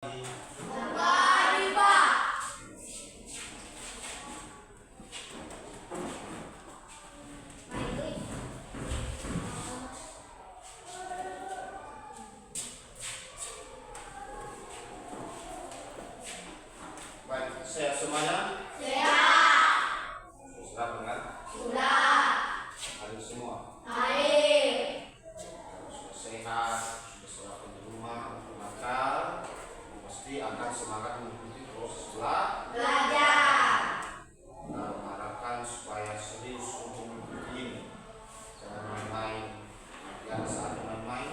Baik, sehat semuanya? Sehat. Sudah dengan? Sudah. Hadir semua? Hadir. Sudah sehat, sudah selalu di rumah, maka pasti akan semangat mengikuti proses Belajar. dan mengharapkan supaya serius untuk mengikuti ini. Jangan main-main, ada saatnya main-main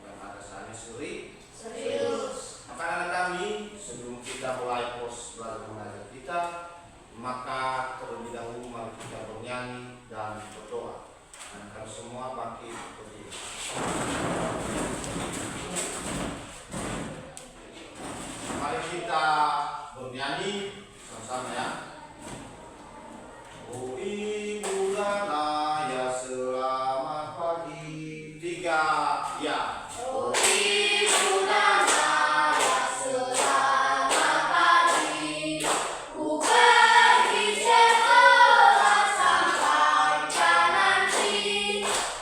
dan ada saatnya serius. Maka anak kami, sebelum kita mulai proses belajar mengajar kita, maka terlebih dahulu mari kita bernyanyi dan berdoa. Dan kami semua bangkit berdiri. Mari kita bernyanyi sama-sama ya. Oh ibu dan ayah selamat pagi. 3 ya. Oh ibu dan ayah selamat pagi. Ku pergi sekolah sampai nanti.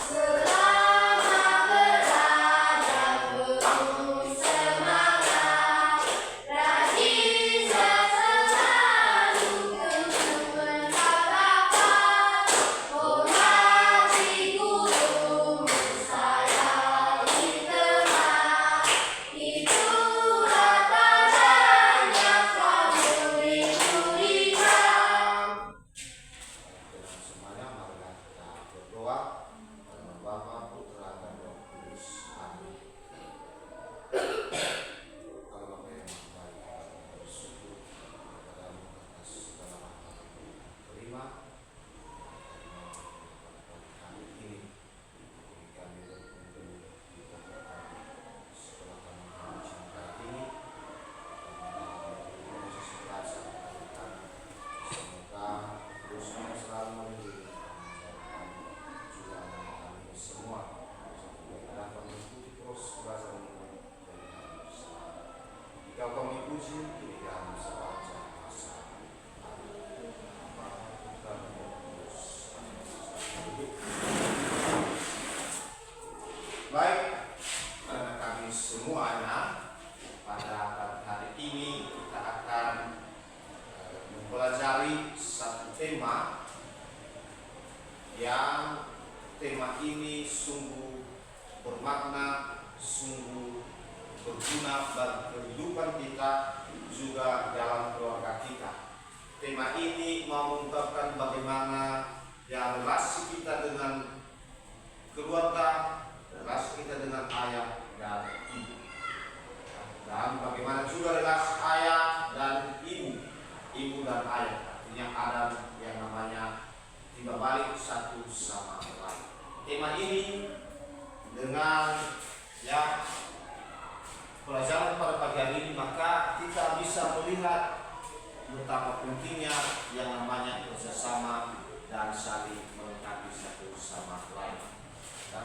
Selamat belajar penuh semangat. Rajin dan selalu tekun mengharapan. Hormati gurumu sayangi teman. Itulah tandanya kamu diberikan. Dengan semuanya marilah kita berdoa dengan Bapa, Putra dan Roh Kudus. Amin. Kalau Bapa yang Maha Baik, kami bersyukur kepadamu atas segala rahmat yang terima. Kami ini kami berkumpul di tempat kami setelah kami mencintai ini. Semoga terus selalu melindungi kami juga anak-anak kami semua supaya dapat mengikuti proses belajar mengajar dari kami bersama. Jika kami puji, kini kami sebaca masa. Amin. Bapa, Putra, dan Roh Kudus. Amin. Baik, anak kami semuanya, pada pagi hari ini kita akan mempelajari satu tema yang tema ini sungguh bermakna, sungguh berguna bagi kehidupan kita juga dalam keluarga kita. Tema ini mau mengungkapkan bagaimana ya relasi kita dengan keluarga, relasi kita dengan ayah dan ibu, dan bagaimana juga relasi ayah dan ibu dan ayah, artinya ada yang namanya timbal balik satu sama lain. Tema ini dengan ya pelajaran pada pagi hari ini, maka kita bisa melihat betapa pentingnya yang namanya kerjasama dan saling melengkapi satu sama lain. Ya.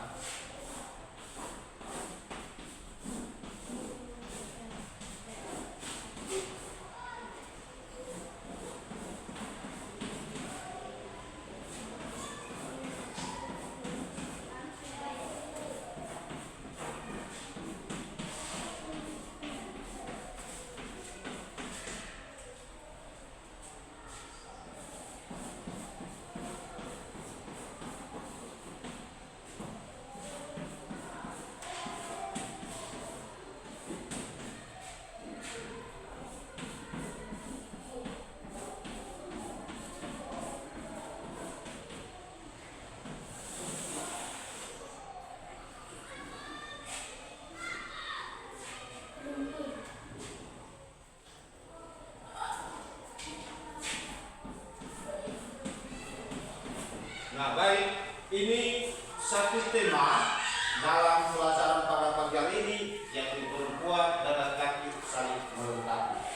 Nah baik, ini satu tema dalam pelajaran pada pagi hari ini, yaitu perempuan dan laki-laki saling melengkapi.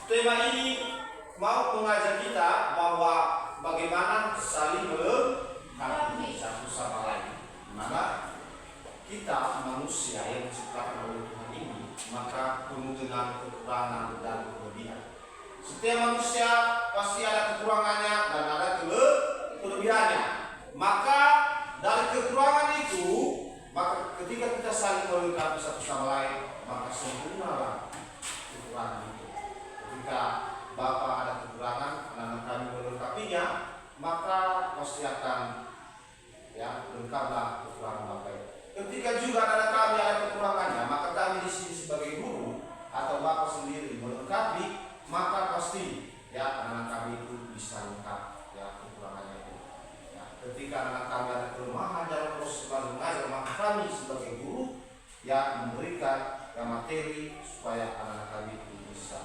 Tema ini mau mengajak kita bahwa bagaimana saling melengkapi satu sama lain. Dimana kita manusia yang diciptakan oleh Tuhan ini, maka dengan kekurangan dan kelebihan. Setiap manusia pasti ada kekurangannya dan ada kelebihannya. Maka dari kekurangan itu, maka ketika kita saling melengkapi satu sama lain, maka sempurnalah kekurangan itu. Ketika Bapa ada kekurangan, anak-anak kami melengkapinya, maka pasti akan lengkaplah kekurangan Bapa itu. Ketika juga anak kami ada kekurangannya, maka kami di sini sebagai guru atau Bapa sendiri melengkapi, maka pasti anak kami itu bisa lengkap kekurangannya itu. Ketika anak kami ada kelemahan dalam proses mengajar, maka kami sebagai guru memberikan materi supaya anak kami itu bisa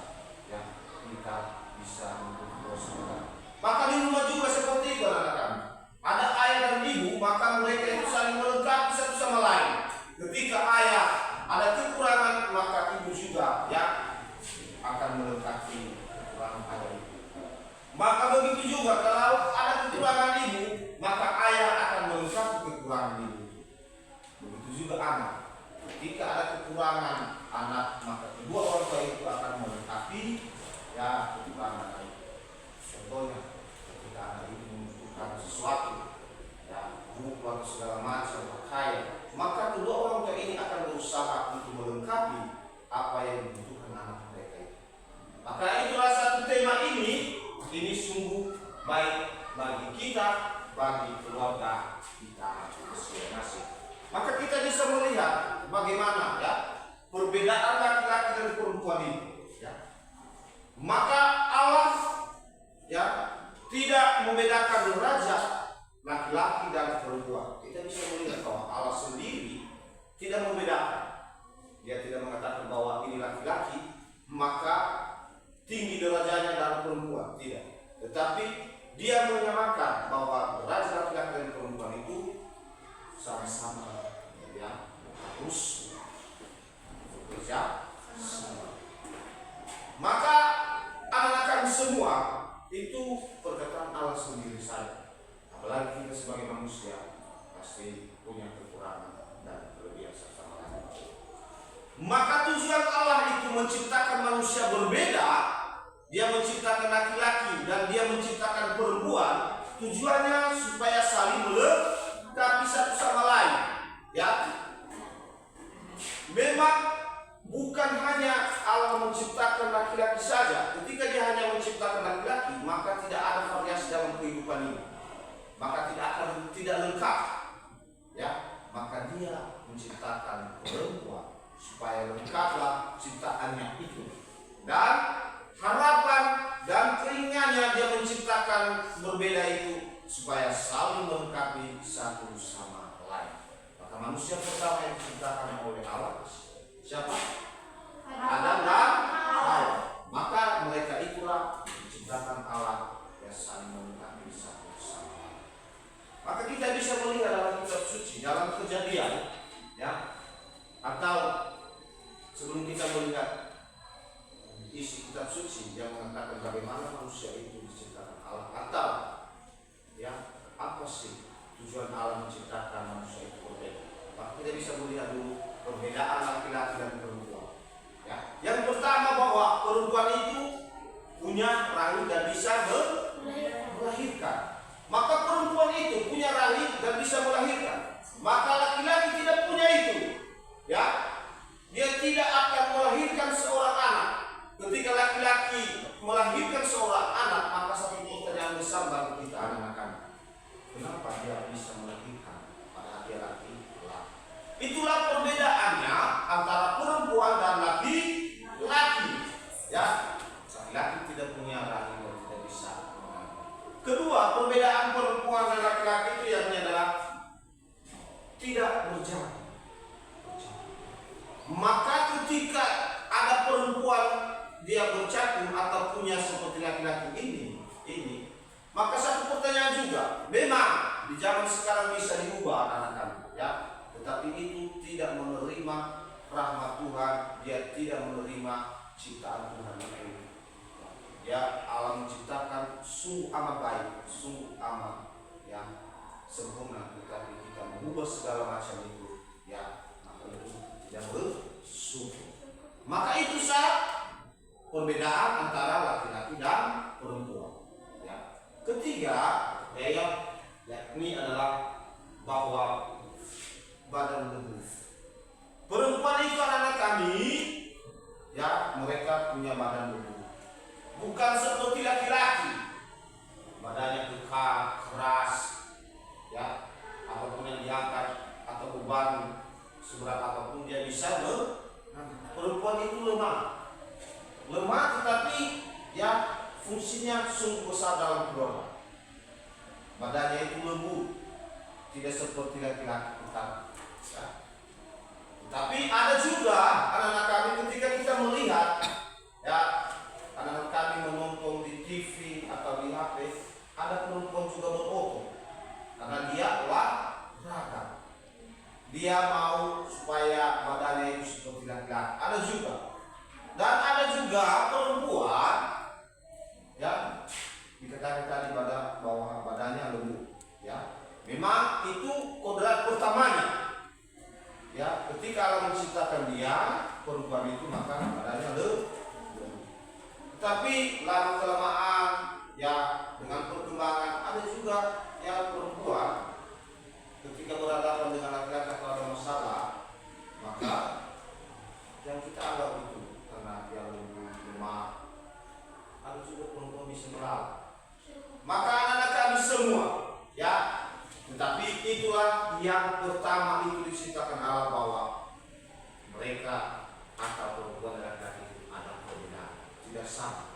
bisa mendukung proses mengajar. Maka di rumah juga seperti itu anak kami. Ada ayah dan ibu, maka mereka itu saling melengkapi satu sama lain. Ketika ayah ada kekurangan, maka ibu juga akan melengkapi kekurangan ayah itu. Maka begitu juga kalau ada kekurangan ibu, maka ayah akan melengkapi kekurangan ibu. Begitu juga anak. Ketika ada kekurangan anak, maka kedua orang tua itu akan melengkapi kekurangan anak. Contohnya, ketika anak itu membutuhkan sesuatu, buku atau segala macam pakaian, maka kedua orang tua ini akan berusaha untuk melengkapi apa yang dibutuhkan anak mereka itu. Maka itulah satu tema ini sungguh baik bagi kita, bagi keluarga kita masing-masing. Maka kita bisa melihat bagaimana perbedaan laki-laki dan perempuan ini. Maka Allah tidak membedakan derajat laki-laki dan perempuan. Kita bisa melihat bahwa Allah sendiri tidak membedakan. Dia tidak mengatakan bahwa ini laki-laki maka tinggi derajatnya dari perempuan, tidak. Tetapi dia menyamakan bahwa derajat laki-laki dan perempuan itu sama-sama harus bekerja sama. Maka anak-anak kami semua itu perkataan Allah sendiri saja. Apalagi kita sebagai manusia pasti punya kekurangan dan kelebihan sama lain. Maka tujuan Allah itu menciptakan manusia berbeda. Dia menciptakan laki-laki dan dia menciptakan perempuan. Tujuannya supaya saling melengkapi satu sama lain. Memang bukan hanya Allah menciptakan laki-laki saja. Ketika dia hanya menciptakan laki-laki, maka tidak ada variasi dalam kehidupan ini. Maka tidak lengkap. Maka dia menciptakan perempuan supaya lengkaplah ciptaannya itu. Dan harapan dan keinginannya dia menciptakan berbeda itu supaya saling melengkapi satu sama lain. Maka manusia pertama yang diciptakan oleh Allah siapa? Adam dan Hawa. Maka mereka itulah diciptakan Allah yang saling melengkapi satu sama lain. Maka kita bisa melihat dalam kitab suci, dalam Kejadian, atau sebelum kita melihat isi kitab suci yang mengatakan bagaimana manusia itu diciptakan Allah, atau apa sih tujuan Allah menciptakan manusia itu berbeda. Maka kita bisa melihat dulu perbedaan laki-laki dan perempuan. Yang pertama bahwa perempuan itu punya rahim dan bisa melahirkan. Maka perempuan itu punya rahim dan bisa melahirkan. Maka laki-laki tidak punya itu. Dia tidak akan melahirkan seorang anak. Ketika laki-laki melahirkan seorang anak, maka satu pertanyaan besar bagi kita anak-anak. Kenapa dia bisa melahirkan pada laki-laki? Itulah perbedaannya antara perempuan dan laki-laki. Laki-laki tidak punya rahim dan tidak bisa melahirkan. Kedua, perbedaan perempuan dan laki-laki itu yang adalah tidak berjalan. Maka ketika ada perempuan dia bercampur atau punya seperti laki-laki ini, maka satu pertanyaan juga, memang di zaman sekarang bisa diubah anak-anak, tetapi itu tidak menerima rahmat Tuhan, dia tidak menerima ciptaan Tuhan itu. Allah menciptakan sungguh amat baik, sungguh amat sempurna, tetapi kita mengubah segala macam itu, maka itu tidak bersungguh. Maka itu saat perbedaan antara laki-laki dan perempuan. Ya. Ketiga, yakni adalah bahwa badan tubuh. Perempuan itu anak-anak kami, ya, mereka punya badan tubuh. Bukan seperti laki-laki, badannya kekar, keras, ya, apapun yang diangkat atau beban seberat apapun dia bisa. Perempuan itu lemah tetapi ya fungsinya sungguh besar dalam keluarga. Badannya itu lembut, tidak seperti laki-laki kita. Ya. Tapi ada juga anak-anak kami ketika kita melihat, ya, anak-anak kami menonton di TV atau di HP, ada perempuan juga berotot karena dia olahraga. Dia mau supaya badannya itu seperti laki-laki. Ada juga. Dan ada juga perempuan, ya, dikatakan tadi bahwa badannya lembut, ya. Memang itu kodrat pertamanya, ya. Ketika Allah menciptakan dia, perempuan itu maka badannya lembut. Tapi lama kelamaan, ya, dengan perkembangan ada juga ya perempuan ketika berhadapan dengan laki-laki atau ada masalah, maka yang kita anggap itu karena dia lemah, ada juga perempuan bisa merawat. Maka anak-anak kami semua, ya, tetapi itulah yang pertama itu diciptakan Allah bahwa mereka atau perempuan dan laki-laki itu ada perbedaan, tidak sama.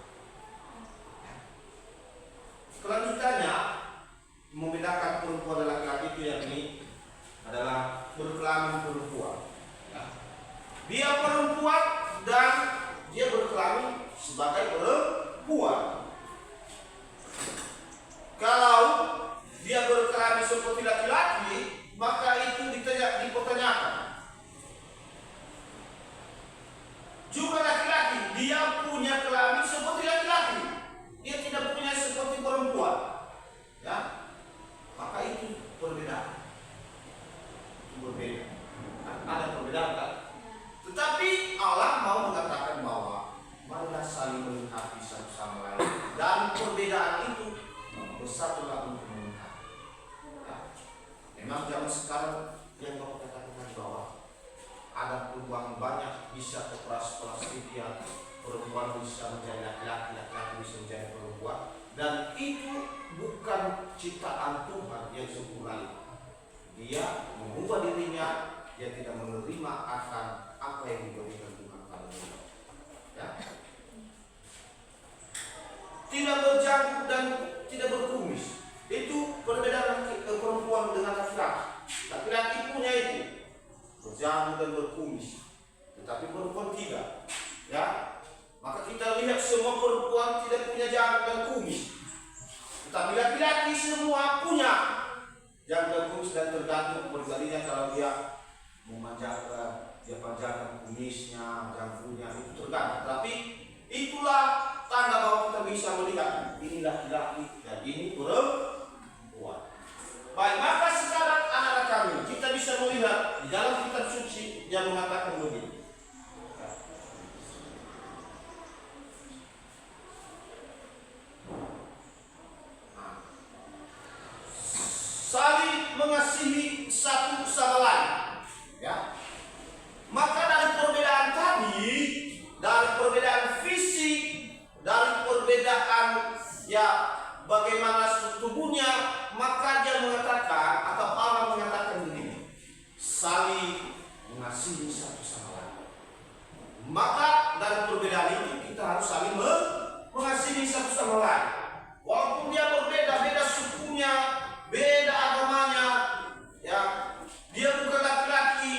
Kelanjutannya membedakan perempuan dan laki-laki itu yakni adalah berkelamin perempuan. Ya. Dia perempuan dan dia berkelamin sebagai perempuan. Kalau dia berkelamin seperti laki-laki, maka itu dipertanyakan. Juga laki-laki, dia punya kelamin seperti laki-laki, dia tidak punya seperti perempuan. Ya, maka itu perbedaan. Itu berbeda. Ada perbedaan kan? Tetapi Allah mau mengatakan bahwa marilah saling melengkapi satu sama lain dan perbedaan itu bersatulah untuk melengkapi. Ya. Memang zaman sekarang yang Bapak katakan bahwa ada perubahan banyak, bisa operasi plastik, perempuan bisa menjadi laki-laki, laki-laki bisa menjadi perempuan, dan itu bukan ciptaan Tuhan yang sempurna. Dia mengubah dirinya, dia tidak menerima akan apa yang diberikan Tuhan pada dia. Ya. Tidak berjanggut dan tidak berkumis. Itu perbedaan perempuan dengan laki-laki. Laki-laki punya itu berjanggut dan berkumis, tetapi perempuan tidak. Ya, maka kita lihat semua perempuan tidak punya janggut dan kumis, tetapi laki-laki semua punya janggut dan kumis, dan tergantung pribadinya. Kalau dia memanjakan, dia panjangkan kumisnya, janggutnya, itu tergantung. Tapi itulah tanda bahwa kita bisa melihat ini laki-laki dan ini perempuan. Baik, maka sekarang anak-anak kami, kita bisa melihat di dalam kitab suci yang mengatakan begini. Saling mengasihi satu sama lain, ya. Maka dari perbedaan tadi, dari perbedaan fisik, dari perbedaan ya bagaimana tubuhnya, maka dia mengatakan atau Allah mengatakan begini, saling mengasihi satu sama lain. Maka dari perbedaan itu kita harus saling mengasihi satu sama lain. Walaupun dia berbeda, beda sukunya, beda agamanya, ya, dia bukan laki-laki,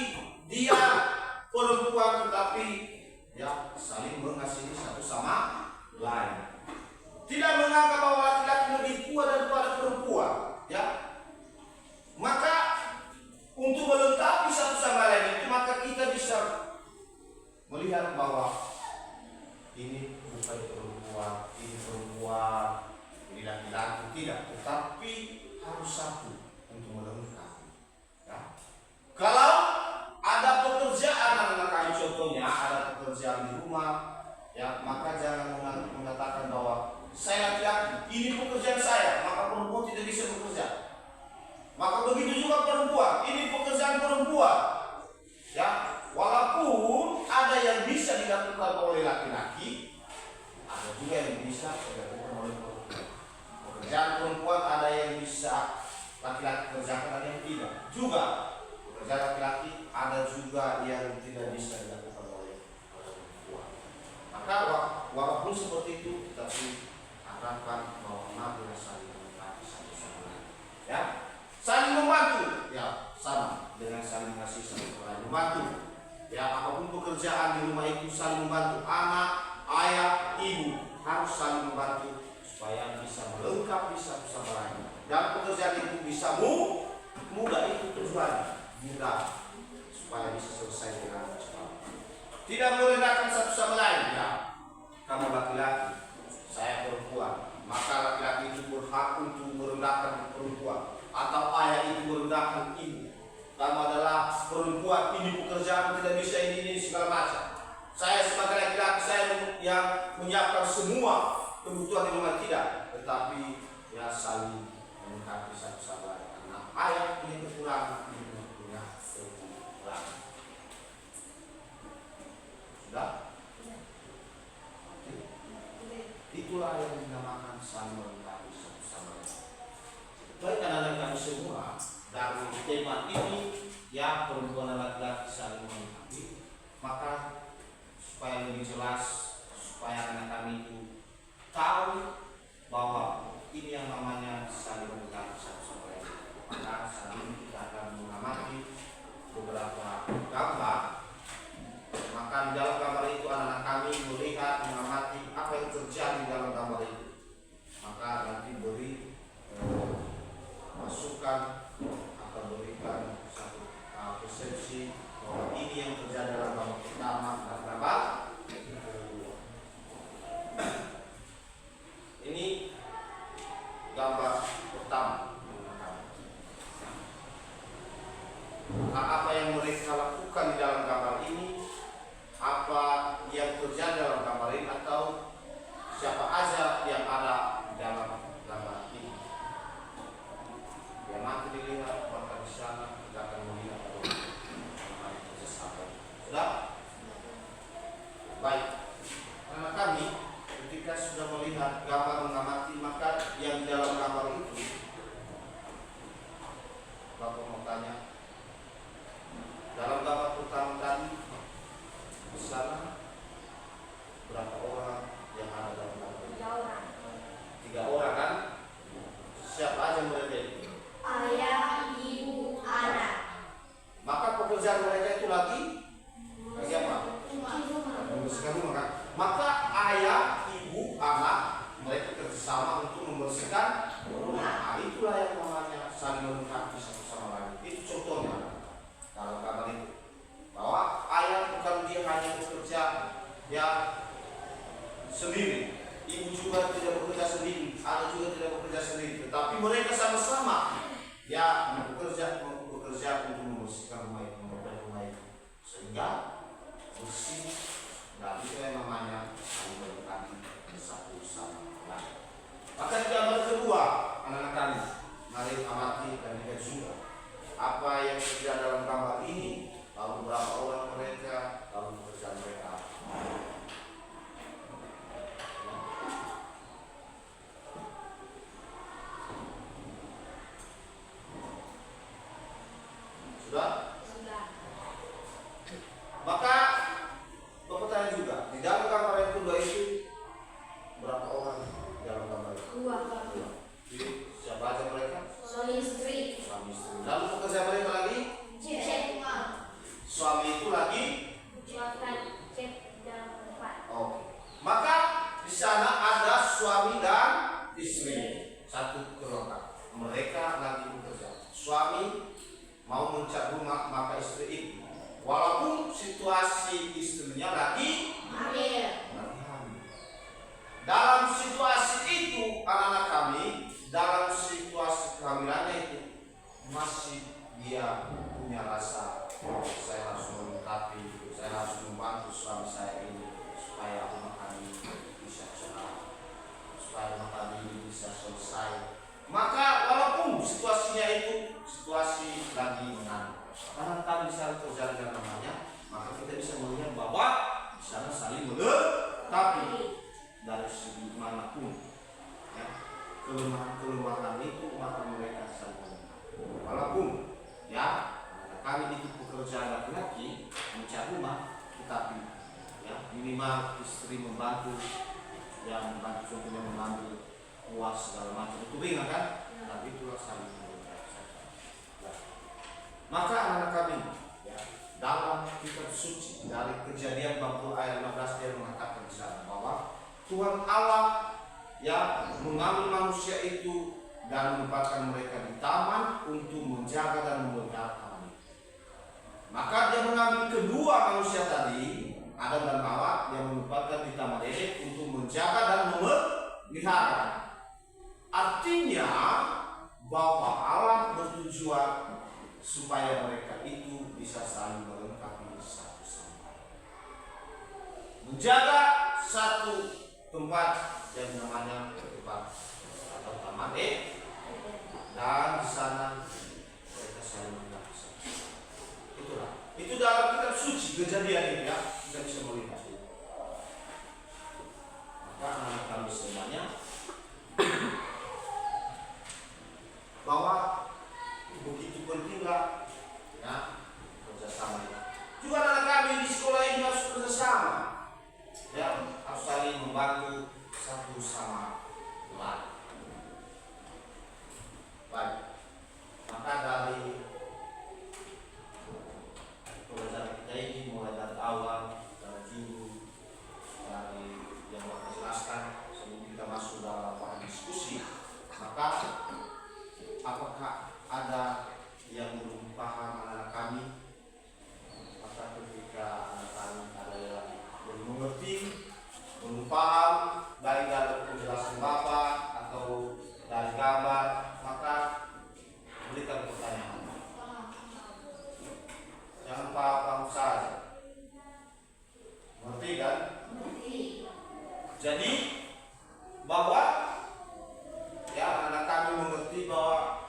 dia perempuan, tetapi ya saling mengasihi satu sama lain. Tidak menganggap bahwa laki-laki lebih kuat daripada perempuan, ya. Maka untuk melengkapi satu sama lain itu, maka kita bisa melihat bahwa ini bukan perempuan, ini laki-laki, tidak, tetapi harus satu untuk melengkapi. Ya. Kalau ada pekerjaan anak-anak kami, contohnya ada pekerjaan di rumah, Ya, maka jangan mengatakan bahwa saya laki-laki, ini pekerjaan saya, maka perempuan tidak bisa bekerja. Maka begitu juga perempuan, ini pekerjaan perempuan. Ya, walaupun ada yang bisa dilakukan oleh laki-laki, ada juga yang bisa dilakukan oleh perempuan. Pekerjaan perempuan ada yang bisa laki-laki kerjakan, ada yang tidak. Juga pekerjaan laki-laki ada juga yang tidak bisa dilakukan oleh perempuan. Maka walaupun seperti itu, tapi harapkan bahwa marilah saling melengkapi satu sama lain. Ya, saling membantu. Ya, sama dengan saling kasih satu sama lain. Membantu. Ya, apapun pekerjaan di rumah itu saling membantu. Anak, ayah, ibu harus saling membantu supaya bisa melengkapi satu sama lain. Dan pekerjaan itu bisa mudah, itu tujuan mudah supaya bisa selesai dengan cepat. Tidak merendahkan satu sama lain. Ya, kamu laki-laki, saya perempuan, maka laki-laki itu berhak untuk merendahkan perempuan, atau ayah itu merendahkan ibu. Kamu adalah perempuan, ini pekerjaan tidak bisa ini segala macam. Saya sebagai laki-laki, saya yang menyiapkan semua kebutuhan di rumah, tidak, tetapi ya saling melengkapi satu sama lain. Karena ayah punya kekurangan, ibu punya kekurangan. Sudah? Itulah yang dinamakan saling melengkapi satu sama lain. Baik anak-anak kami semua, dari tema ini ya perempuan dan laki-laki saling melengkapi, maka supaya lebih jelas, supaya anak kami itu tahu bahwa ini yang namanya saling melengkapi satu sama lain. Maka saat ini kita akan mengamati beberapa gambar. Maka di dalam gambar itu anak-anak kami melihat, mengamati apa yang terjadi di dalam gambar itu. Maka nanti beri masukan atau berikan satu persepsi bahwa ini yang terjadi dalam gambar pertama dan gambar kedua. Ini gambar pertama. Nah, apa yang mereka lakukan di dalam gambar ini, apa yang terjadi dalam gambar ini, atau siapa aja yang ada di dalam gambar ini. Yang nanti dilihat, maka di sana kita akan melihat apa. Sudah? Baik. Karena kami ketika sudah melihat gambar mengamati, maka yang di dalam gambar itu, Bapak mau tanya, dalam gambar pertama tadi di sana berapa orang yang ada dalam gambar? 3 orang. 3 orang kan? Siapa aja mereka itu? Ayah, ibu, anak. Maka pekerjaan mereka itu lagi apa? Membersihkan rumah kan? Maka ayah, ibu, anak mereka kerjasama untuk membersihkan rumah. Nah, itulah yang namanya saling melengkapi satu sama lain. Itu contohnya dalam gambar itu, bahwa ayah bukan dia hanya bekerja ya sendiri, ibu juga tidak bekerja sendiri, anak juga tidak bekerja sendiri, tetapi mereka sama-sama ya bekerja untuk membersihkan rumah itu, memperbaiki rumah itu sehingga bersih. Dan itu yang namanya saling melengkapi satu sama lain. Maka di gambar kedua, anak-anak kami, mari amati dan lihat juga apa yang terjadi dalam gambar ini, lalu berapa orang mereka, lalu pekerjaan mereka. Sudah? Sudah. Maka bisa selesai. Maka walaupun situasinya itu situasi lagi menang, barangkali bisa terjadi yang namanya, maka kita bisa melihat bahwa di sana saling melengkapi dari segi manapun. Ya, kelemahan itu maka mereka saling melengkapi. Walaupun ya kami itu pekerjaan laki-laki mencari rumah, tetapi ya minimal istri membantu, yang membantu contohnya mengambil uas segala macam itu ringan kan, tapi itulah saling melengkapi. Ya. Maka anak-anak kami ya, dalam kitab suci dari Kejadian 40 ayat 15 dia mengatakan di sana bahwa Tuhan Allah yang mengambil manusia itu dan menempatkan mereka di taman untuk menjaga dan memelihara taman itu. Maka dia mengambil kedua manusia tadi, Adam dan Hawa, yang menempatkan di taman Eden untuk menjaga dan memelihara. Artinya bahwa Allah bertujuan supaya mereka itu bisa saling melengkapi satu sama lain. Menjaga satu tempat yang namanya tempat atau taman Eden, dan di sana mereka saling melengkapi. Itulah. Itu dalam kitab suci Kejadian ini ya, kita bisa melihat. Maka anak kami semuanya bahwa begitu pentinglah ya kerjasama ini. Juga anak kami di sekolah ini harus kerjasama, ya harus saling membantu satu sama lain. Baik, maka dari pelajaran kita ini mulai dari awal dari judul dari yang Bapak jelaskan sebelum kita masuk dalam bahan diskusi, maka apakah ada yang belum paham anak kami? Maka ketika anak kami ada yang belum mengerti, belum paham baik dari penjelasan Bapak atau dari gambar, maka berikan pertanyaan. Jangan paham saja. Mengerti kan? Jadi bahwa ya anak kami mengerti bahwa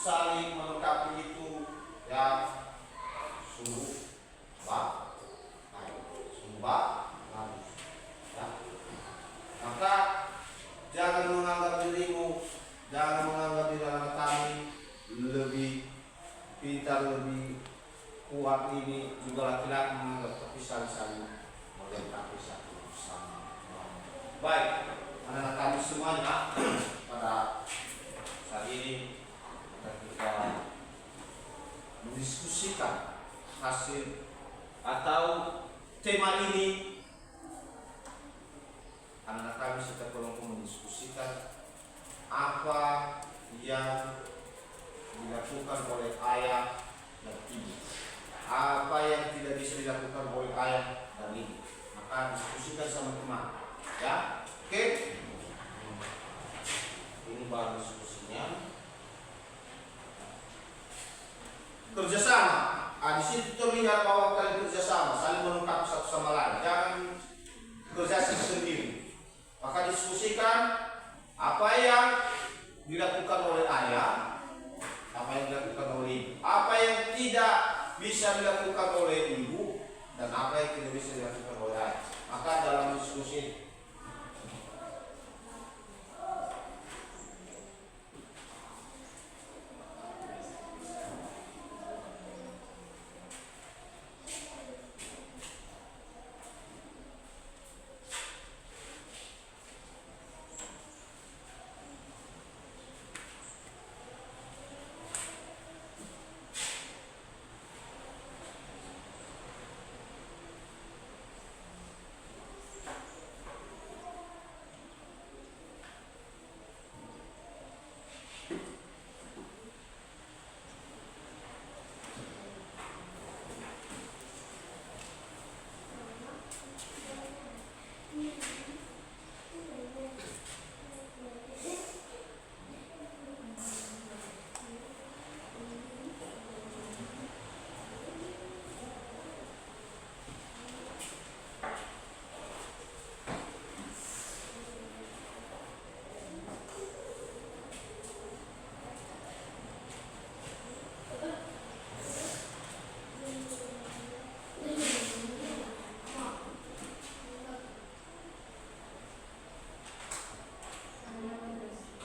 saling melengkapi itu ya sungguh bagus ya. Maka jangan menganggap dirimu, jangan menganggap diri anak kami lebih pintar, lebih kuat, ini juga laki-laki menganggap, tapi saling melengkapi satu sama lain. Baik, anak-anak kami semuanya pada saat ini kita mendiskusikan hasil atau tema ini. Anak-anak kami serta kelompok mendiskusikan apa yang dilakukan oleh ayah dan ibu, apa yang tidak bisa dilakukan oleh ayah dan ibu. Maka diskusikan sama teman, ya, oke? Ini bahan diskusinya. Kerjasama. Di situ terlihat bahwa kalian kerjasama, saling melengkapi satu sama lain. Jangan kerja sendiri. Maka diskusikan apa yang dilakukan oleh ayah, apa yang dilakukan oleh ibu, apa yang tidak bisa dilakukan oleh ibu, dan apa yang tidak bisa dilakukan oleh ayah. Maka dalam diskusi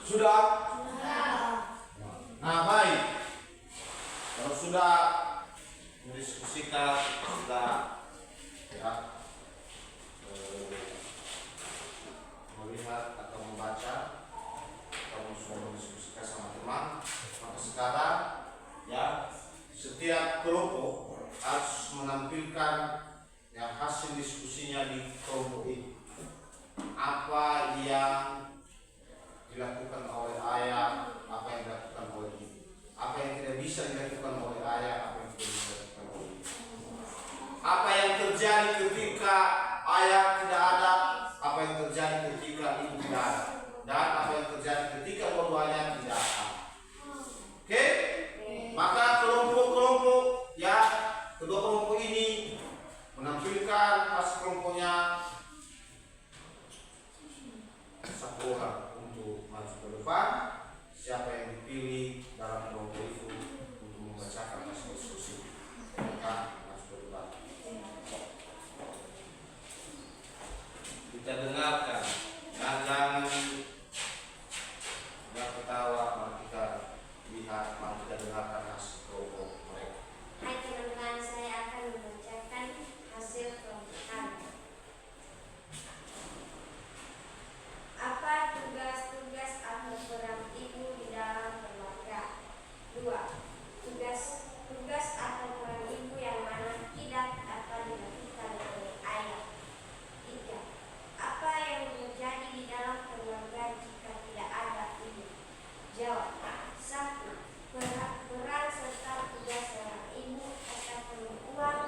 Sudah? Nah, baik. Kalau sudah mendiskusikan, sudah ya, melihat atau membaca, atau sudah mendiskusikan sama teman, maka sekarang ya setiap kelompok harus menampilkan ya hasil diskusinya di kelompok ini. Apa yang dilakukan oleh ayah, apa yang dilakukan oleh ibu, apa yang tidak bisa dilakukan oleh ayah, apa yang tidak bisa dilakukan oleh ibu, apa yang terjadi ketika ayah tidak ada, apa yang terjadi ketika ibu tidak ada, dan apa yang terjadi ketika dua-duanya tidak ada. Oke? Maka kelompok-kelompok ya, kedua kelompok ini menampilkan hasil kelompoknya satu orang untuk maju ke depan. Siapa yang dipilih dalam kelompok itu untuk membacakan hasil diskusi, maka maju ke depan. Kita dengarkan, dan jangan ketawa. Mari kita lihat, mari kita dengarkan hasil kelompok mereka. Hai teman-teman, saya akan membacakan hasil kelompok kami. Apa tugas-tugas atau peran ibu di dalam keluarga? 2. Tugas atau peran ibu yang mana tidak dapat dilakukan oleh ayah. 3. Apa yang terjadi di dalam keluarga jika tidak ada ibu? Jawab. 1. Peran serta tugas seorang ibu akan berpeluang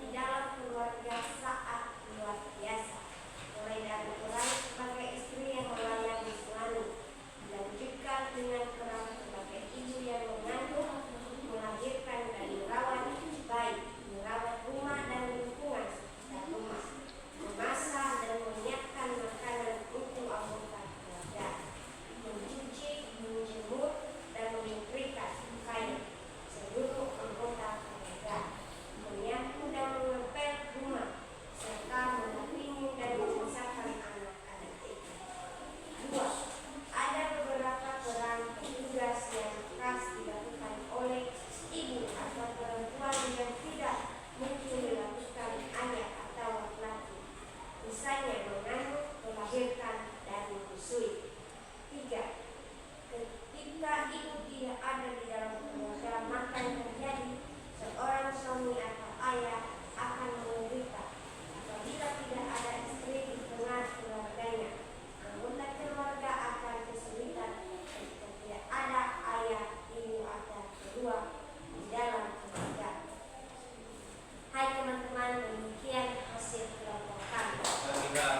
di dalam keluarga saat luar biasa, mulai dari peran sebagai istri yang melayani suami, dilanjutkan dengan peran sebagai ibu yang mengandung, melahirkan dan merawat bayi, merawat rumah dan lingkungan sekitar rumah, memasak dan menyiapkan makanan untuk anggota keluarga, mencuci, menjemur, dan menyetrika pakaian seluruh anggota keluarga, menyapu dan mengepel rumah, serta mendampingi dan membesarkan anak-anak itu. 2. Ada beberapa peran tugas yang khas dilakukan oleh ibu atau perempuan yang tidak mungkin dilakukan ayah atau laki-laki, misalnya mengandung, melahirkan, dan menyusui. 3. Ketika ibu tidak ada di dalam keluarga, maka yang terjadi seorang suami atau ayah akan menderita. Apabila tidak ada istri di tengah keluarganya, anggota keluarga akan kesulitan ketika tidak ada ayah, ibu, atau kedua di dalam keluarga. Hai teman-teman, demikian hasil kelompok kami. Dan kita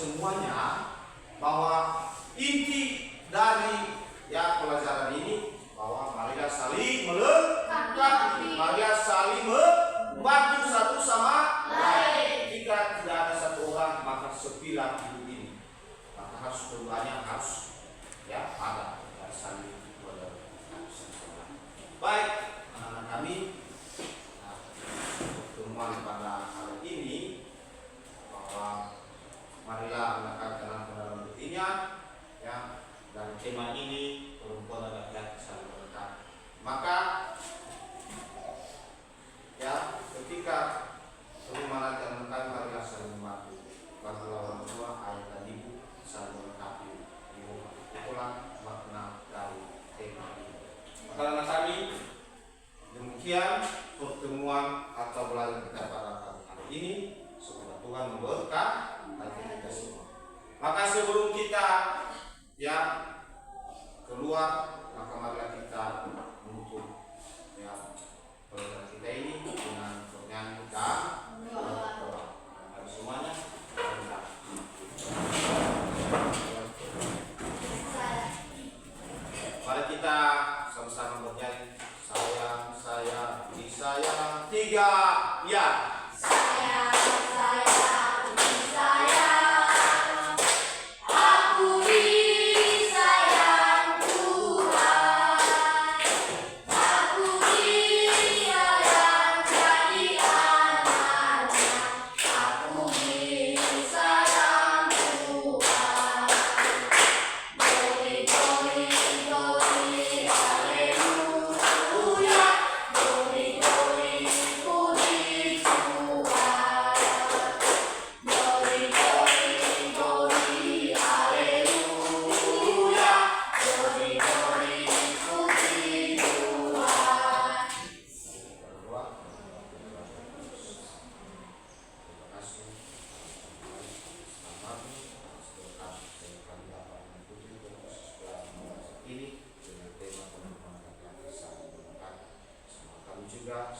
semuanya bahwa inti dari pelajaran ini bahwa marilah saling melengkapi, marilah saling membantu satu sama lain. Jika tidak ada satu orang maka sepilah hidup ini, maka harus keduanya harus ada saling baik. Anak-anak kami, pertemuan pada hari ini bahwa marilah menekankan dalam buktinya dan tema ini perempuan dan laki-laki saling melengkapi. Maka ketika pertemuan dan melengkapi marilah saling membantu. Bagi orang tua, ayah dan ibu saling melengkapi. Itulah makna dari tema ini. Maka anak kami, demikian pertemuan atau belajar kita pada hari ini. Semoga Tuhan memberkati kita semua. Maka sebelum kita keluar, maka marilah kita menutup pelajaran kita ini dengan bernyanyi dan berdoa. Mari semuanya. Mari kita sama-sama bernyanyi. Saya, disayang, 3, ya. Juga